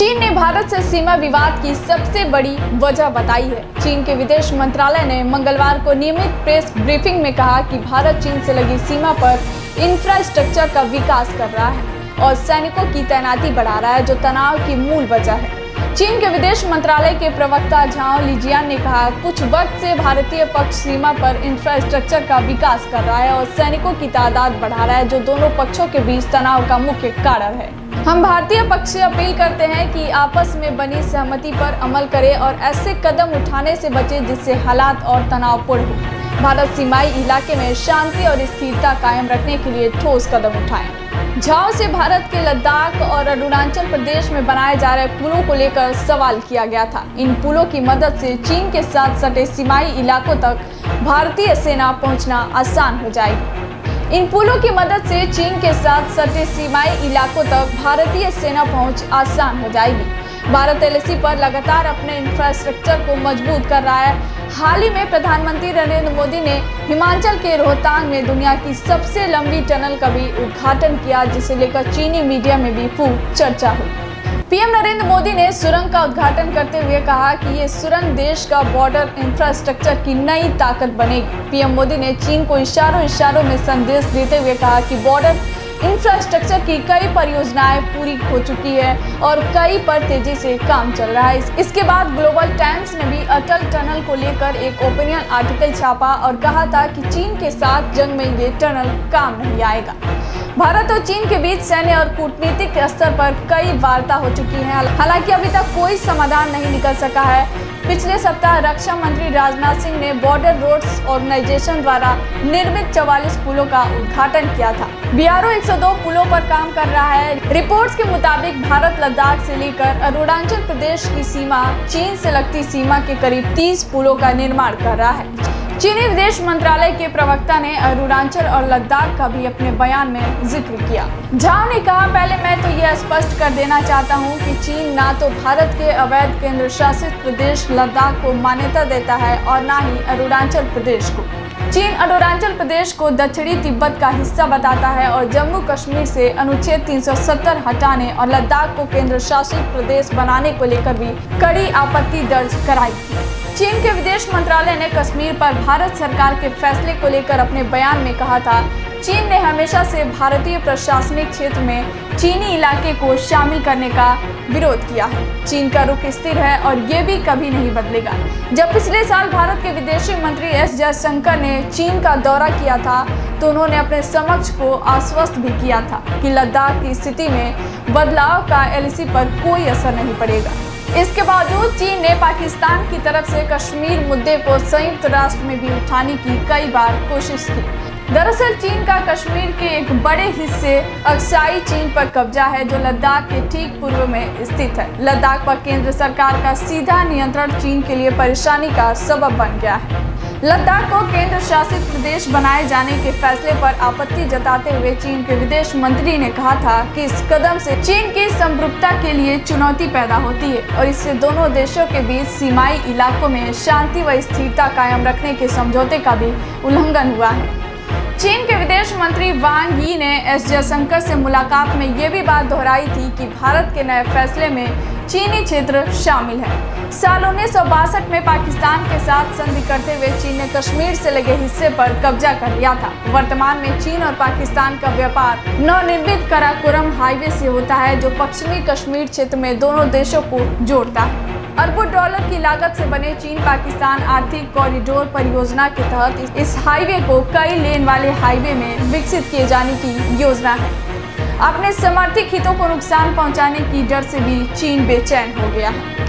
चीन ने भारत से सीमा विवाद की सबसे बड़ी वजह बताई है। चीन के विदेश मंत्रालय ने मंगलवार को नियमित प्रेस ब्रीफिंग में कहा कि भारत चीन से लगी सीमा पर इंफ्रास्ट्रक्चर का विकास कर रहा है और सैनिकों की तैनाती बढ़ा रहा है, जो तनाव की मूल वजह है। चीन के विदेश मंत्रालय के प्रवक्ता झाओ लिजियान ने कहा, कुछ वक्त से भारतीय पक्ष सीमा पर इंफ्रास्ट्रक्चर का विकास कर रहा है और सैनिकों की तादाद बढ़ा रहा है, जो दोनों पक्षों के बीच तनाव का मुख्य कारण है। हम भारतीय पक्ष से अपील करते हैं कि आपस में बनी सहमति पर अमल करें और ऐसे कदम उठाने से बचें जिससे हालात और तनावपूर्ण हो। भारत सीमाई इलाके में शांति और स्थिरता कायम रखने के लिए ठोस कदम उठाएं। झाओ से भारत के लद्दाख और अरुणाचल प्रदेश में बनाए जा रहे पुलों को लेकर सवाल किया गया था। इन पुलों की मदद से चीन के साथ सटे सीमाई इलाकों तक भारतीय सेना पहुंचना आसान हो जाएगी। इन पुलों की मदद से चीन के साथ सटे सीमाई इलाकों तक भारतीय सेना पहुंच आसान हो जाएगी। भारत एलएसी पर लगातार अपने इंफ्रास्ट्रक्चर को मजबूत कर रहा है। हाल ही में प्रधानमंत्री नरेंद्र मोदी ने हिमाचल के रोहतांग में दुनिया की सबसे लंबी टनल का भी उद्घाटन किया, जिसे लेकर चीनी मीडिया में भी खूब चर्चा हुई। पीएम नरेंद्र मोदी ने सुरंग का उद्घाटन करते हुए कहा कि ये सुरंग देश का बॉर्डर इंफ्रास्ट्रक्चर की नई ताकत बनेगी। पीएम मोदी ने चीन को इशारों में संदेश देते हुए कहा कि बॉर्डर इंफ्रास्ट्रक्चर की कई परियोजनाएं पूरी हो चुकी है और कई पर तेजी से काम चल रहा है। इसके बाद ग्लोबल टाइम्स ने भी अटल टनल को लेकर एक ओपिनियन आर्टिकल छापा और कहा था कि चीन के साथ जंग में ये टनल काम नहीं आएगा। भारत और चीन के बीच सैन्य और कूटनीतिक स्तर पर कई वार्ता हो चुकी है, हालांकि अभी तक कोई समाधान नहीं निकल सका है। पिछले सप्ताह रक्षा मंत्री राजनाथ सिंह ने बॉर्डर रोड्स ऑर्गेनाइजेशन द्वारा निर्मित 44 पुलों का उद्घाटन किया था। बीआरओ 102 पुलों पर काम कर रहा है। रिपोर्ट्स के मुताबिक भारत लद्दाख से लेकर अरुणाचल प्रदेश की सीमा चीन से लगती सीमा के करीब 30 पुलों का निर्माण कर रहा है। चीनी विदेश मंत्रालय के प्रवक्ता ने अरुणाचल और लद्दाख का भी अपने बयान में जिक्र किया। झाओ ने कहा, पहले मैं तो यह स्पष्ट कर देना चाहता हूं कि चीन ना तो भारत के अवैध केंद्र शासित प्रदेश लद्दाख को मान्यता देता है और ना ही अरुणाचल प्रदेश को। चीन अरुणाचल प्रदेश को दक्षिणी तिब्बत का हिस्सा बताता है और जम्मू कश्मीर से अनुच्छेद 370 हटाने और लद्दाख को केंद्र शासित प्रदेश बनाने को लेकर भी कड़ी आपत्ति दर्ज कराई थी। चीन के विदेश मंत्रालय ने कश्मीर पर भारत सरकार के फैसले को लेकर अपने बयान में कहा था, चीन ने हमेशा से भारतीय प्रशासनिक क्षेत्र में चीनी इलाके को शामिल करने का विरोध किया है। चीन का रुख स्थिर है और ये भी कभी नहीं बदलेगा। जब पिछले साल भारत के विदेश मंत्री एस जयशंकर ने चीन का दौरा किया था तो उन्होंने अपने समक्ष को आश्वस्त भी किया था कि लद्दाख की स्थिति में बदलाव का एलएसी पर कोई असर नहीं पड़ेगा। इसके बावजूद चीन ने पाकिस्तान की तरफ से कश्मीर मुद्दे को संयुक्त राष्ट्र में भी उठाने की कई बार कोशिश की। दरअसल चीन का कश्मीर के एक बड़े हिस्से अक्साई चीन पर कब्जा है, जो लद्दाख के ठीक पूर्व में स्थित है। लद्दाख पर केंद्र सरकार का सीधा नियंत्रण चीन के लिए परेशानी का सबब बन गया है। लद्दाख को केंद्र शासित प्रदेश बनाए जाने के फैसले पर आपत्ति जताते हुए चीन के विदेश मंत्री ने कहा था कि इस कदम से चीन की समरूपता के लिए चुनौती पैदा होती है और इससे दोनों देशों के बीच सीमाई इलाकों में शांति व स्थिरता कायम रखने के समझौते का भी उल्लंघन हुआ है। चीन के विदेश मंत्री वांग यी ने एस जयशंकर से मुलाकात में ये भी बात दोहराई थी कि भारत के नए फैसले में चीनी क्षेत्र शामिल है। साल 1962 में पाकिस्तान के साथ संधि करते हुए चीन ने कश्मीर से लगे हिस्से पर कब्जा कर लिया था। वर्तमान में चीन और पाकिस्तान का व्यापार नवनिर्मित कराकोरम हाईवे से होता है, जो पश्चिमी कश्मीर क्षेत्र में दोनों देशों को जोड़ता है। अरबों डॉलर की लागत से बने चीन पाकिस्तान आर्थिक कॉरिडोर परियोजना के तहत इस हाईवे को कई लेन वाले हाईवे में विकसित किए जाने की योजना है। अपने समर्थित हितों को नुकसान पहुंचाने की डर से भी चीन बेचैन हो गया है।